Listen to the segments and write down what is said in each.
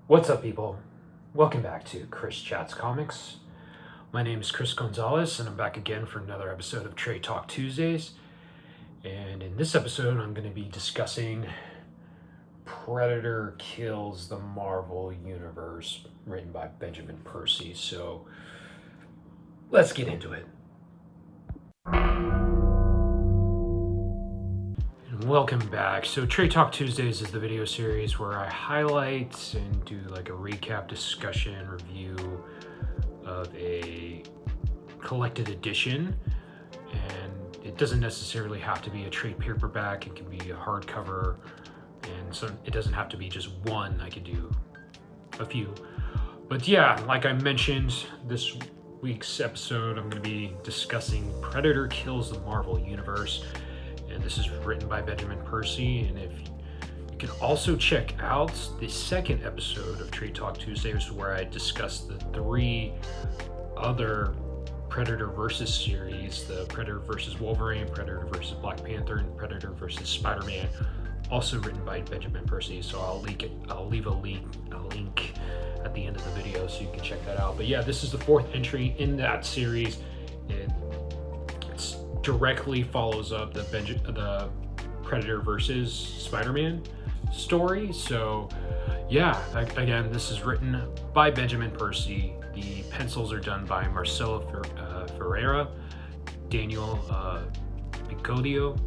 What's up, people? Welcome back to Chris Chats Comics. My name is Chris Gonzalez, and I'm back again for another episode of Trade Talk Tuesdays. And in this episode, I'm going to be discussing Predator Kills the Marvel Universe, written by Benjamin Percy. So let's get into it. Welcome back. So Trade Talk Tuesdays is the video series where I highlight and do like a recap, discussion, review of a collected edition. And it doesn't necessarily have to be a trade paperback. It can be a hardcover, and so it doesn't have to be just one. I could do a few. But yeah, like I mentioned, this week's episode, I'm going to be discussing Predator Kills the Marvel Universe. And this is written by Benjamin Percy. And if you can also check out the second episode of Trade Talk Tuesdays, where I discuss the three other Predator versus series: the Predator versus Wolverine, Predator versus Black Panther, and Predator versus Spider-Man, also written by Benjamin Percy. So I'll leave a link at the end of the video so you can check that out. But yeah, this is the fourth entry in that series. It directly follows up the Predator versus Spider-Man story. So yeah, again, this is written by Benjamin Percy. The pencils are done by Marcelo Ferreira, Daniel Bigotto,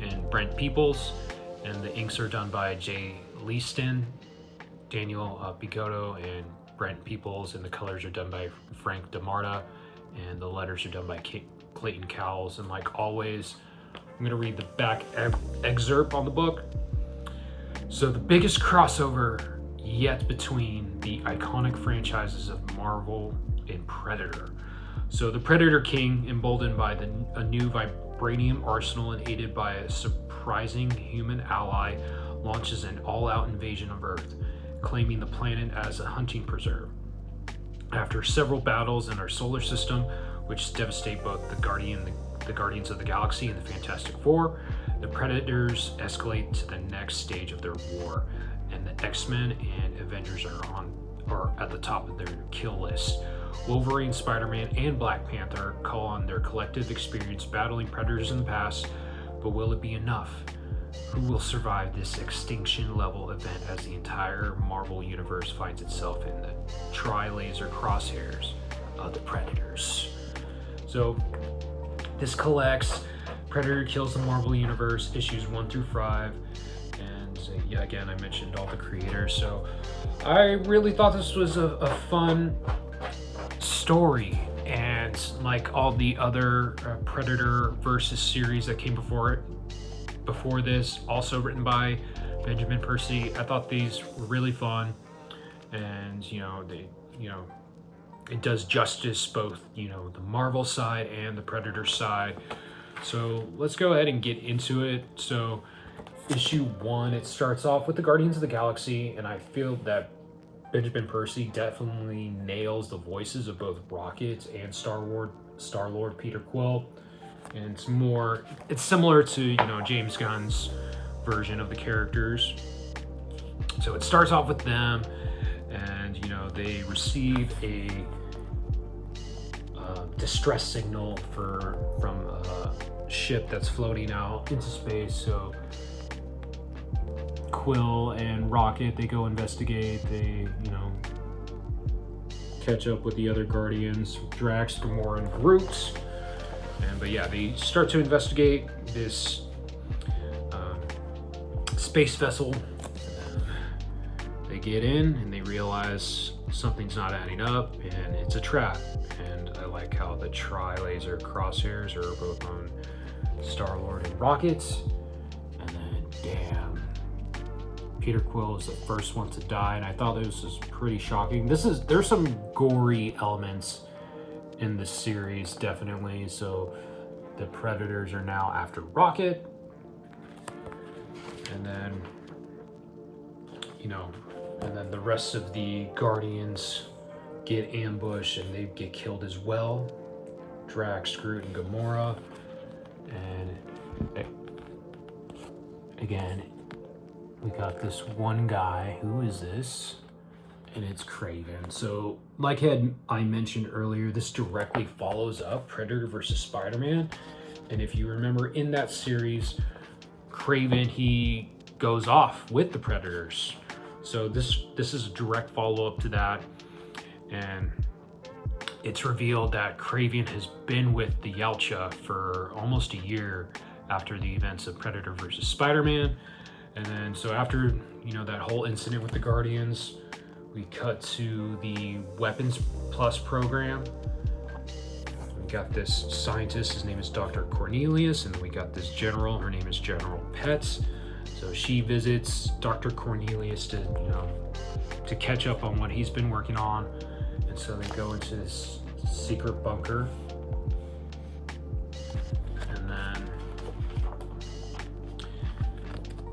and Brent Peoples, and the inks are done by Jay Leaston, Daniel Bigotto, and Brent Peoples, and the colors are done by Frank DeMarta, and the letters are done by Clayton Cowles. And like always, I'm going to read the back excerpt on the book. So the biggest crossover yet between the iconic franchises of Marvel and Predator. So the Predator King, emboldened by a new vibranium arsenal and aided by a surprising human ally, launches an all-out invasion of Earth, claiming the planet as a hunting preserve. After several battles in our solar system, which devastate both the Guardians of the Galaxy and the Fantastic Four, the Predators escalate to the next stage of their war, and the X-Men and Avengers are at the top of their kill list. Wolverine, Spider-Man, and Black Panther call on their collective experience battling predators in the past, but will it be enough? Who will survive this extinction-level event as the entire Marvel Universe finds itself in the tri-laser crosshairs of the Predators? So this collects Predator Kills the Marvel Universe, issues 1 through 5. And yeah, again, I mentioned all the creators. So I really thought this was a fun story. And like all the other Predator versus series that came before this, also written by Benjamin Percy, I thought these were really fun. And it does justice both the Marvel side and the Predator side. So let's go ahead and get into it. So issue 1, it starts off with the Guardians of the Galaxy, and I feel that Benjamin Percy definitely nails the voices of both Rocket and Star-Lord Peter Quill. And it's similar to James Gunn's version of the characters. So it starts off with them, and they receive a distress signal from a ship that's floating out into space. So Quill and Rocket, they go investigate. They catch up with the other Guardians, Drax, Gamora, and Groot. But yeah, they start to investigate this space vessel. They get in and they realize something's not adding up, and it's a trap. And I like how the tri-laser crosshairs are both on Star-Lord and Rocket. And then, damn, Peter Quill is the first one to die, and I thought this was pretty shocking. There's some gory elements in the series, definitely. So the Predators are now after Rocket, and then the rest of the Guardians get ambushed and they get killed as well. Drax, Groot, and Gamora. And again, we got this one guy. Who is this? And it's Kraven. So, like I mentioned earlier, this directly follows up Predator versus Spider-Man. And if you remember in that series, Kraven, he goes off with the Predators. So this is a direct follow-up to that. And it's revealed that Kraven has been with the Yautja for almost a year after the events of Predator versus Spider-Man. And then, so after, that whole incident with the Guardians, we cut to the Weapons Plus program. We got this scientist, his name is Dr. Cornelius, and we got this general, her name is General Petz. So she visits Dr. Cornelius to catch up on what he's been working on. And so they go into this secret bunker. And then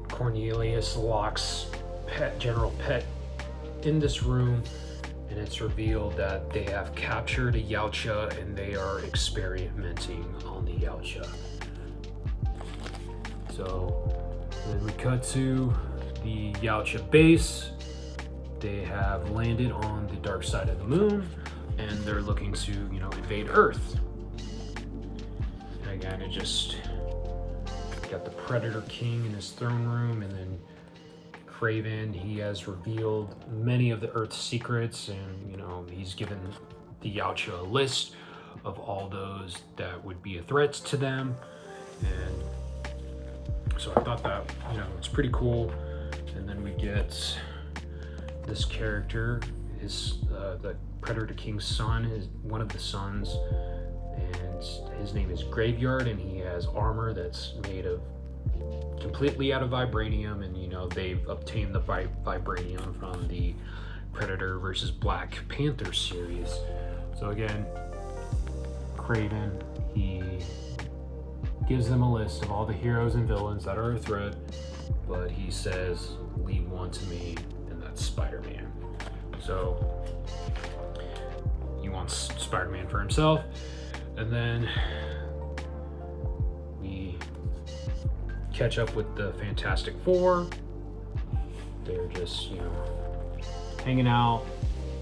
Cornelius locks General Pet in this room, and it's revealed that they have captured a Yautja and they are experimenting on the Yautja. So then we cut to the Yautja base. They have landed on the dark side of the moon, and they're looking to, invade Earth. And again, it just got the Predator King in his throne room, and then Kraven, he has revealed many of the Earth's secrets, and he's given the Yautja a list of all those that would be a threat to them. And so I thought that it's pretty cool. And then we get this character, the Predator King's son, is one of the sons, and his name is Graveyard, and he has armor that's made of completely out of vibranium, and they've obtained the vibranium from the Predator versus Black Panther series. So again, Kraven, he gives them a list of all the heroes and villains that are a threat, but he says, leave one to me, and that's Spider-Man. So he wants Spider-Man for himself. And then we catch up with the Fantastic Four. They're just, hanging out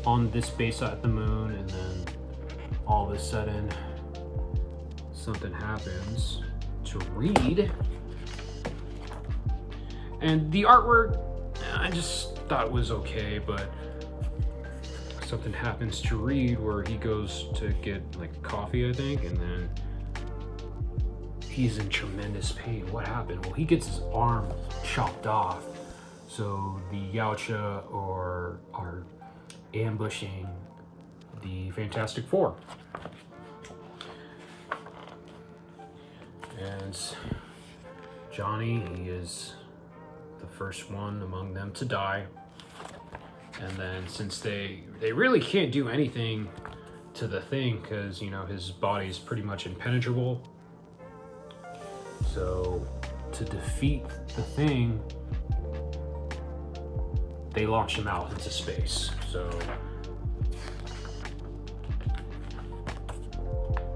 on this base at the moon, and then all of a sudden something happens to Reed. And the artwork, I just thought was okay, but something happens to Reed where he goes to get coffee, I think, and then he's in tremendous pain. What happened? Well, he gets his arm chopped off. So the Yautja are ambushing the Fantastic Four. And Johnny, he is the first one among them to die. And then since they really can't do anything to the Thing, because his body is pretty much impenetrable. So to defeat the Thing, they launch him out into space. So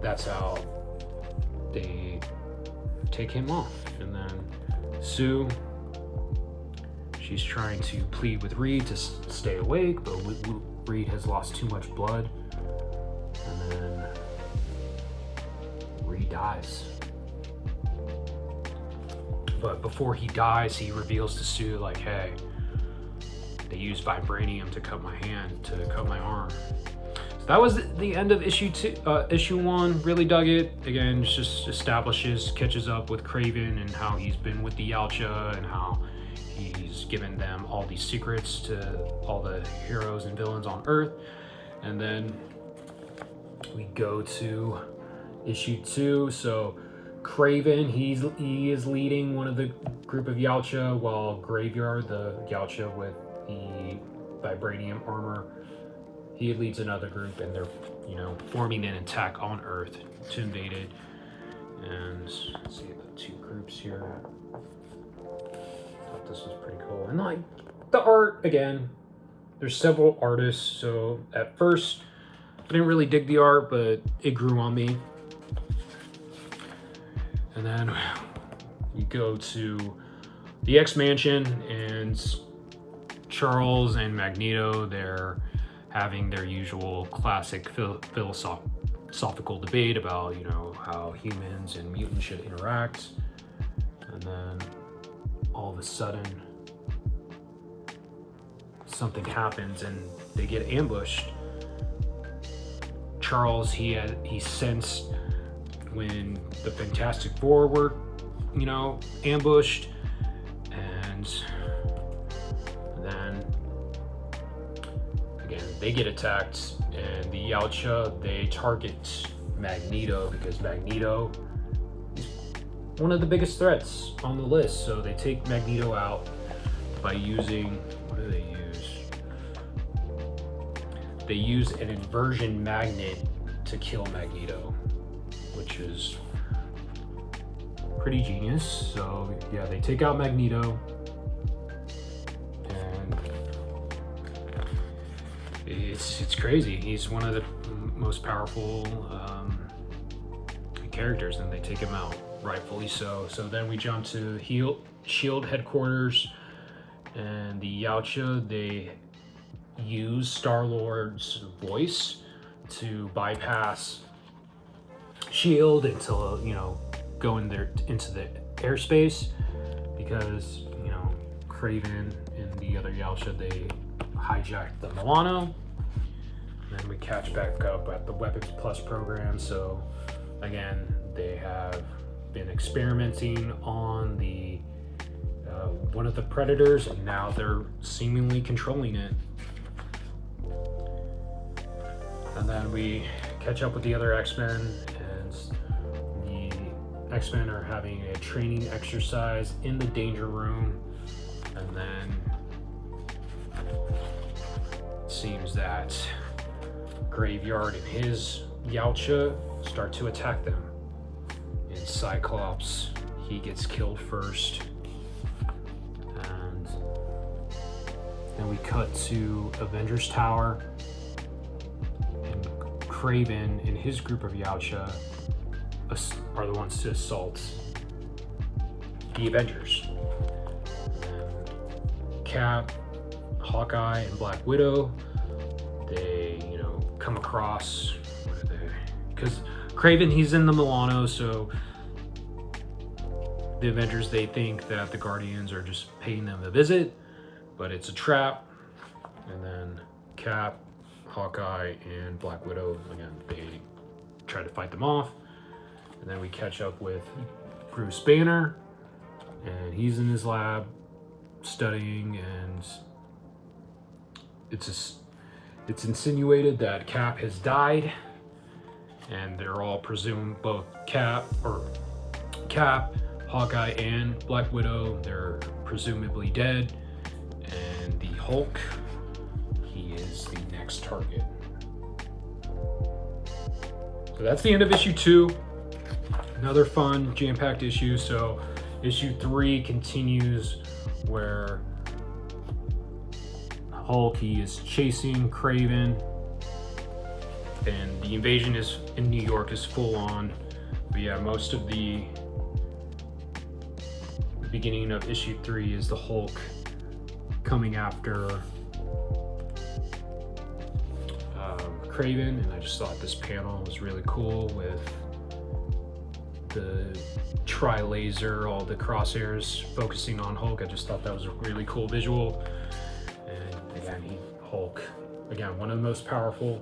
that's how they take him off. And then Sue, she's trying to plead with Reed to stay awake, but Reed has lost too much blood. And then Reed dies. But before he dies, he reveals to Sue, hey, they used vibranium to cut my hand, to cut my arm. So that was the end of issue 1. Really dug it. Again, it just establishes, catches up with Kraven and how he's been with the Yautja and how he's given them all these secrets to all the heroes and villains on Earth. And then we go to issue 2. So Kraven, he is leading one of the group of Yautja, while Graveyard, the Yautja with the vibranium armor, he leads another group, and they're forming an attack on Earth to invade it. And let's see the two groups here. Thought this was pretty cool. And the art, again, there's several artists, so at first I didn't really dig the art, but it grew on me. And then you go to the X-Mansion, and Charles and Magneto, they're having their usual classic philosophical debate about, how humans and mutants should interact. And then all of a sudden, something happens and they get ambushed. Charles, he sensed when the Fantastic Four were, ambushed, and then again they get attacked, and the Yautja, they target Magneto because Magneto is one of the biggest threats on the list. So they take Magneto out by using, what do they use? They use an inversion magnet to kill Magneto, which is pretty genius. So yeah, they take out Magneto, and it's crazy. He's one of the most powerful characters, and they take him out, rightfully so. So then we jump to SHIELD headquarters, and the Yautja, they use Star-Lord's voice to bypass SHIELD and to, go in there into the airspace, because, Kraven and the other Yautja, they hijacked the Milano. And then we catch back up at the Weapons Plus program. So again, they have been experimenting on the one of the Predators, and now they're seemingly controlling it. And then we catch up with the other X-Men, and the X-Men are having a training exercise in the Danger Room. And then it seems that Graveyard and his Yautja start to attack them. And Cyclops, he gets killed first. And then we cut to Avengers Tower, and Kraven and his group of Yautja are the ones to assault the Avengers. And Cap, Hawkeye, and Black Widow, they, come across, what are they? Because Kraven, he's in the Milano, so the Avengers, they think that the Guardians are just paying them a visit, but it's a trap. And then Cap, Hawkeye, and Black Widow, again, they try to fight them off. And then we catch up with Bruce Banner, and he's in his lab studying, and it's insinuated that Cap has died, and they're all presumed, both Cap, Hawkeye, and Black Widow, they're presumably dead, and the Hulk, he is the next target. So that's the end of issue 2. Another fun, jam-packed issue. So issue 3 continues where Hulk, he is chasing Kraven, and the invasion is in New York is full on. But yeah, most of the beginning of issue 3 is the Hulk coming after Kraven, and I just thought this panel was really cool with the tri-laser, all the crosshairs focusing on Hulk. I just thought that was a really cool visual. And again, Hulk, again, one of the most powerful,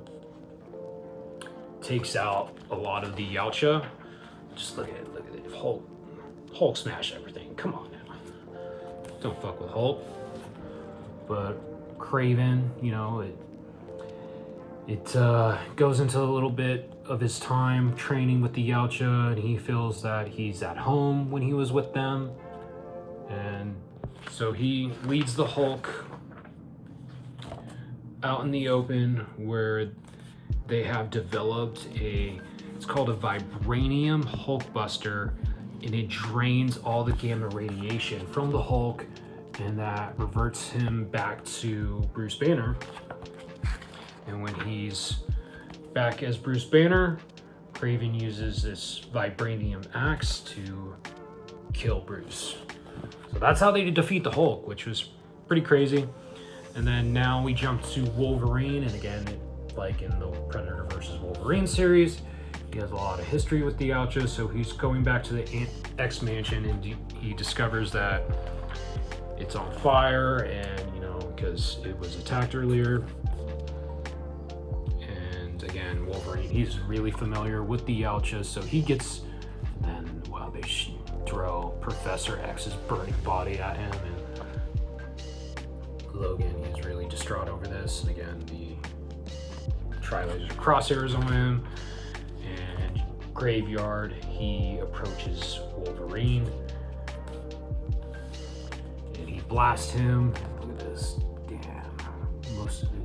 takes out a lot of the Yautja. Just look at it, Hulk smash everything. Come on now, don't fuck with Hulk. But Kraven, it goes into a little bit of his time training with the Yautja, and he feels that he's at home when he was with them. And so he leads the Hulk out in the open, where they have developed it's called a vibranium Hulkbuster, and it drains all the gamma radiation from the Hulk, and that reverts him back to Bruce Banner. And when he's back as Bruce Banner, Kraven uses this vibranium axe to kill Bruce. So that's how they defeat the Hulk, which was pretty crazy. And then now we jump to Wolverine, and again, like in the Predator versus Wolverine series, he has a lot of history with the Yautja, so he's going back to the X Mansion, and he discovers that it's on fire, and you know, because it was attacked earlier. And again, Wolverine, he's really familiar with the Yautja, so he gets, and then they throw Professor X's burning body at him, and Logan, he's really distraught over this. And again, the Tri-Laser crosshairs on him, and Graveyard, he approaches Wolverine, and he blasts him. Look at this, damn!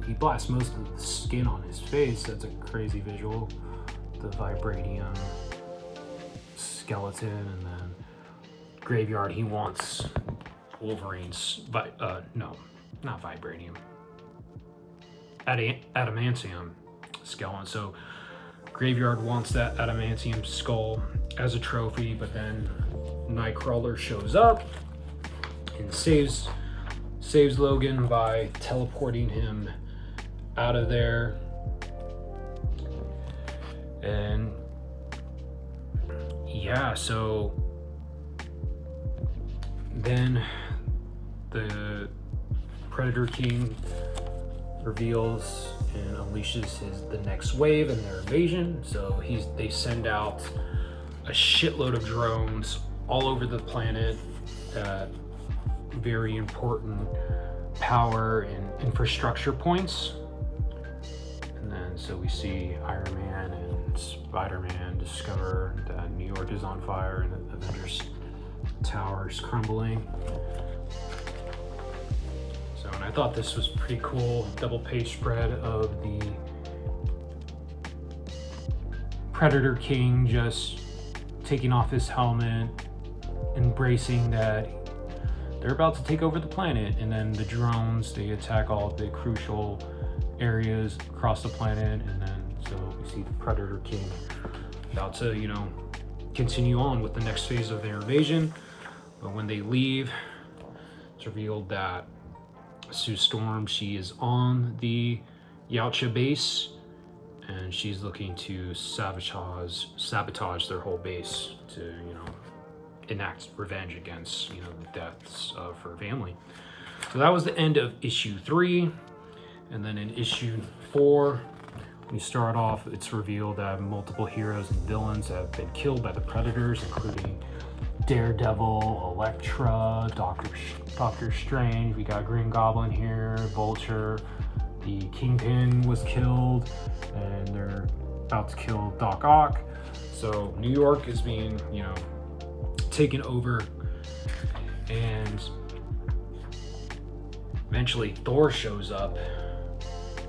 He blasts most of the skin on his face. That's a crazy visual. The vibranium skeleton, and then Graveyard, he wants Wolverine's no, not vibranium, adamantium skeleton. So Graveyard wants that adamantium skull as a trophy, but then Nightcrawler shows up and saves Logan by teleporting him out of there. And yeah, so then the Predator King reveals and unleashes the next wave in their invasion. So they send out a shitload of drones all over the planet at very important power and infrastructure points. And then so we see Iron Man and Spider-Man discover that New York is on fire and the Avengers Tower is crumbling. So, and I thought this was pretty cool, double page spread of the Predator King just taking off his helmet, embracing that they're about to take over the planet, and then the drones, they attack all of the crucial areas across the planet, and then so we see the Predator King about to, you know, continue on with the next phase of their invasion. But when they leave, it's revealed that Sue Storm, she is on the Yautja base, and she's looking to sabotage their whole base to, you know, enact revenge against, you know, the deaths of her family. So that was the end of issue 3. And then in issue 4, we start off, it's revealed that multiple heroes and villains have been killed by the Predators, including Daredevil, Elektra, Doctor Strange. We got Green Goblin here, Vulture, the Kingpin was killed, and they're about to kill Doc Ock. So New York is being, you know, taken over, and eventually Thor shows up,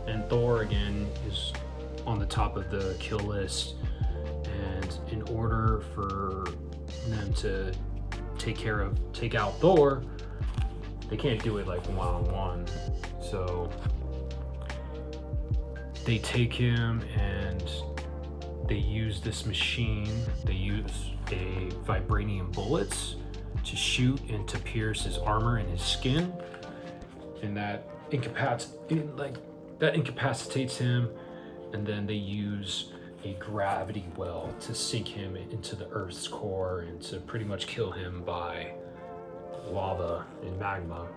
and Thor again is on the top of the kill list, and in order for them to take out Thor, they can't do it like one-on-one. So they take him and they use this machine. They use a vibranium bullets to shoot and to pierce his armor and his skin, and that incapacitates him. And then they use a gravity well to sink him into the Earth's core and to pretty much kill him by lava and magma.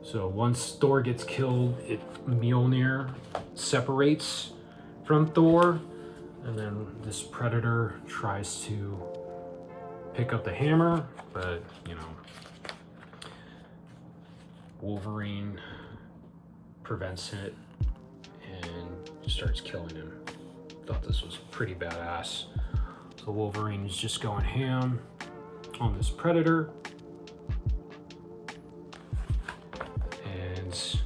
So once Thor gets killed, Mjolnir separates from Thor, and then this Predator tries to pick up the hammer, but, you know, Wolverine prevents it and starts killing him. Thought this was pretty badass. So Wolverine is just going ham on this Predator, and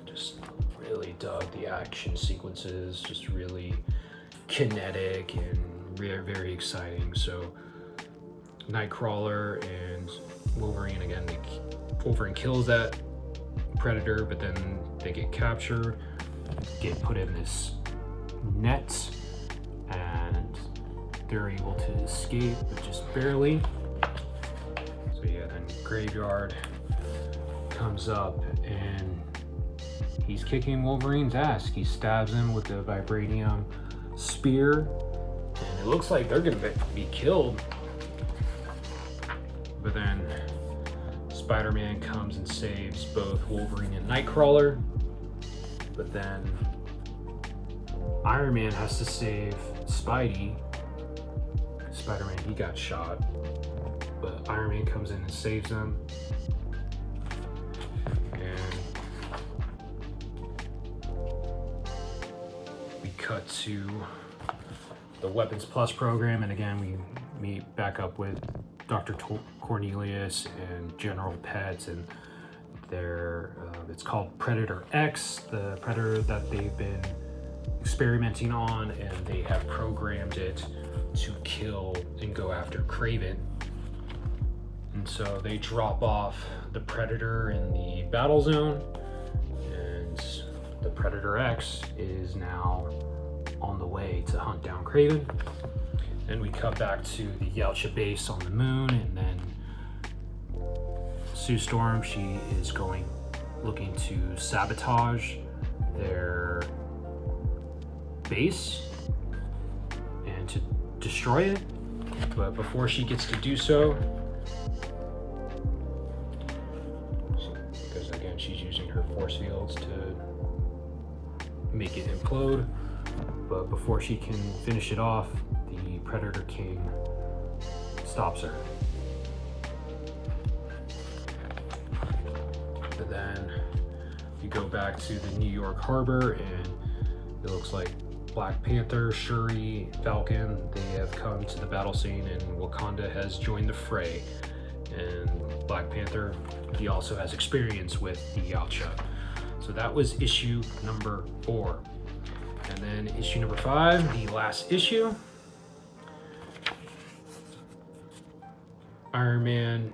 just really dug the action sequences, just really kinetic and very, very exciting. So Nightcrawler and Wolverine, again, Wolverine kills that Predator, but then they get captured, get put in this net, and they're able to escape, but just barely. So yeah, then Graveyard comes up and he's kicking Wolverine's ass. He stabs him with the vibranium spear, and it looks like they're gonna be killed. But then Spider-Man comes and saves both Wolverine and Nightcrawler. But then Iron Man has to save Spidey. Spider-Man, he got shot, but Iron Man comes in and saves him. And we cut to the Weapons Plus program, and again we meet back up with Dr. Cornelius and General Pets, and their it's called Predator X, the predator that they've been experimenting on, and they have programmed it to kill and go after Kraven. And so they drop off the Predator in the battle zone, and the Predator X is now on the way to hunt down Kraven. Then we cut back to the Yautja base on the moon, and then Sue Storm, she is looking to sabotage their base and to destroy it. But before she gets to do so, because again she's using her force fields to make it implode, but before she can finish it off, the Predator King stops her. But then you go back to the New York harbor, and it looks like Black Panther, Shuri, Falcon, they have come to the battle scene, and Wakanda has joined the fray. And Black Panther, he also has experience with the Yautja. So that was issue number 4. And then issue number 5, the last issue. Iron Man,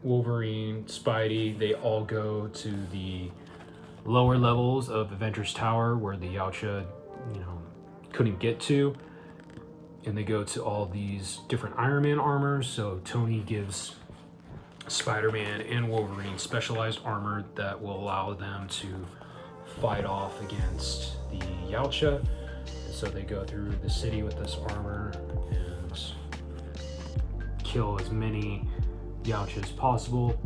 Wolverine, Spidey, they all go to the lower levels of Avengers Tower where the Yautja, couldn't get to. And they go to all these different Iron Man armors. So Tony gives Spider-Man and Wolverine specialized armor that will allow them to fight off against the Yautja. And so they go through the city with this armor and kill as many Yautja as possible.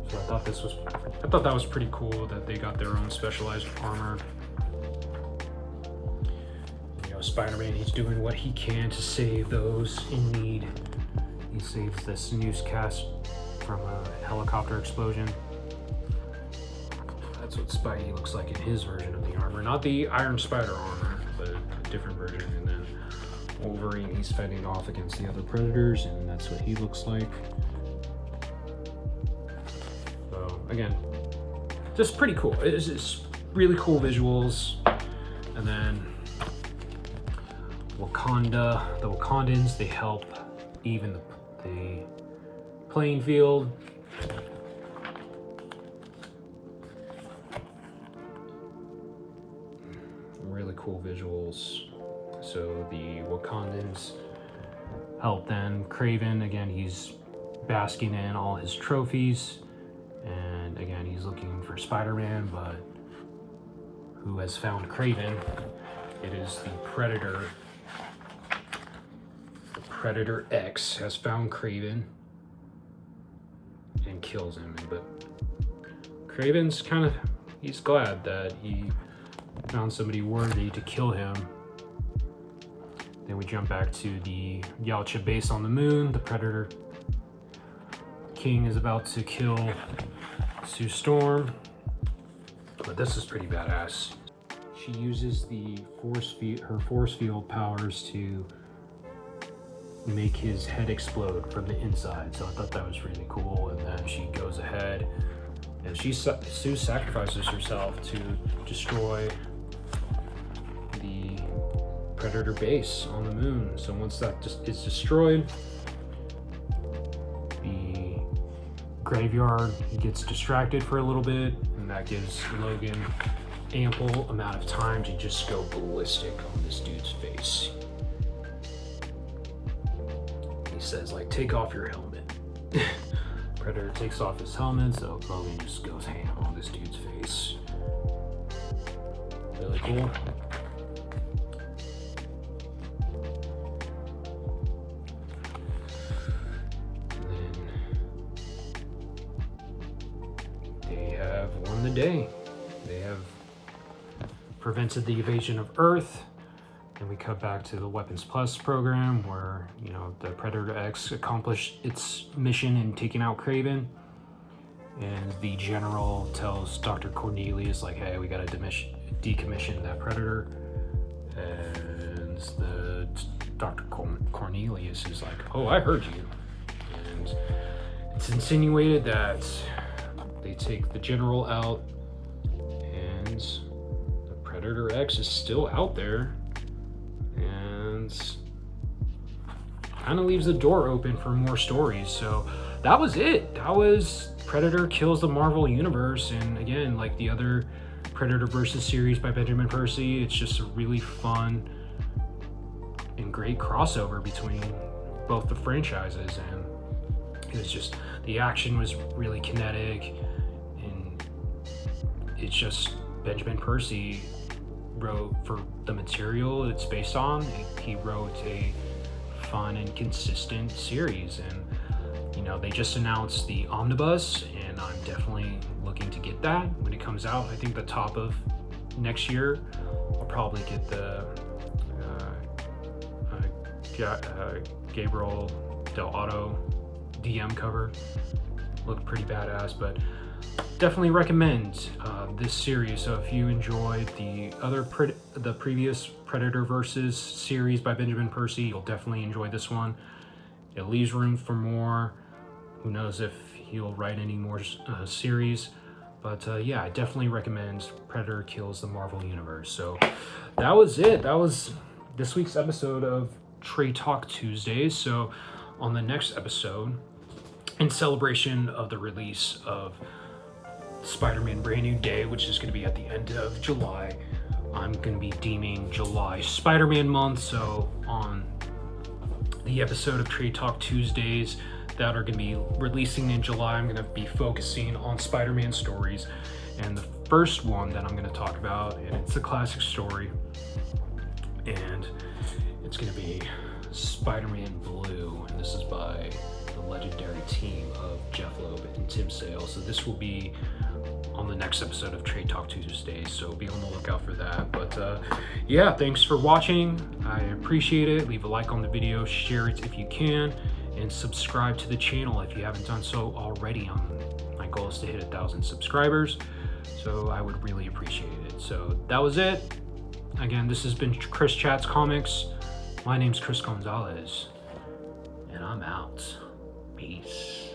So I thought that was pretty cool that they got their own specialized armor. Spider-Man, he's doing what he can to save those in need. He saves this newscast from a helicopter explosion. That's what Spidey looks like in his version of the armor. Not the Iron Spider armor, but a different version. And then Wolverine, he's fending off against the other Predators, and that's what he looks like. So, again, just pretty cool. It's just really cool visuals. And then Wakanda, the Wakandans, they help even the playing field. Really cool visuals. So the Wakandans help then Kraven. Again, he's basking in all his trophies. And again, he's looking for Spider-Man, but who has found Kraven? It is the Predator. Predator X has found Kraven and kills him, but Kraven's he's glad that he found somebody worthy to kill him. Then we jump back to the Yautja base on the moon. The Predator King is about to kill Sue Storm, but this is pretty badass. She uses her force field powers to make his head explode from the inside. So I thought that was really cool. And then she goes ahead and Sue sacrifices herself to destroy the Predator base on the moon. So once that is destroyed, the Graveyard, he gets distracted for a little bit, and that gives Logan ample amount of time to just go ballistic on this dude's face. says, like, take off your helmet. Predator takes off his helmet, so Logan just goes ham on this dude's face. Really cool. And then they have won the day. They have prevented the invasion of Earth. And we cut back to the Weapons Plus program where, you know, the Predator X accomplished its mission in taking out Kraven. And the general tells Dr. Cornelius, like, hey, we gotta decommission that Predator. And the Dr. Cornelius is like, oh, I heard you. And it's insinuated that they take the general out and the Predator X is still out there. And kind of leaves the door open for more stories. So that was it. That was Predator Kills the Marvel Universe. And again, like the other Predator versus series by Benjamin Percy, it's just a really fun and great crossover between both the franchises. And it was just, the action was really kinetic, and it's just Benjamin Percy wrote for the material it's based on. He wrote a fun and consistent series, and you know, they just announced the omnibus, and I'm definitely looking to get that when it comes out. I think the top of next year I'll probably get the Gabriel Del Otto DM cover. Looked pretty badass, but definitely recommend this series. So if you enjoyed the previous Predator versus series by Benjamin Percy, you'll definitely enjoy this one. It leaves room for more. Who knows if he'll write any more series, but yeah, I definitely recommend Predator Kills the Marvel Universe. So that was it. That was this week's episode of Trade Talk Tuesdays. So on the next episode, in celebration of the release of Spider-Man Brand New Day, which is going to be at the end of July, I'm going to be deeming July Spider-Man month. So on the episode of Trade Talk Tuesdays that are going to be releasing in July, I'm going to be focusing on Spider-Man stories. And the first one that I'm going to talk about, and it's a classic story, and it's going to be Spider-Man Blue, and this is by the legendary team of Jeph, Loeb, and Tim Sale. So this will be on the next episode of Trade Talk Tuesdays, so be on the lookout for that. But yeah, thanks for watching. I appreciate it. Leave a like on the video, share it if you can, and subscribe to the channel if you haven't done so already. My goal is to hit 1,000 subscribers, so I would really appreciate it. So that was it. Again, this has been Chris Chats Comics. My name's Chris Gonzalez, and I'm out. Peace.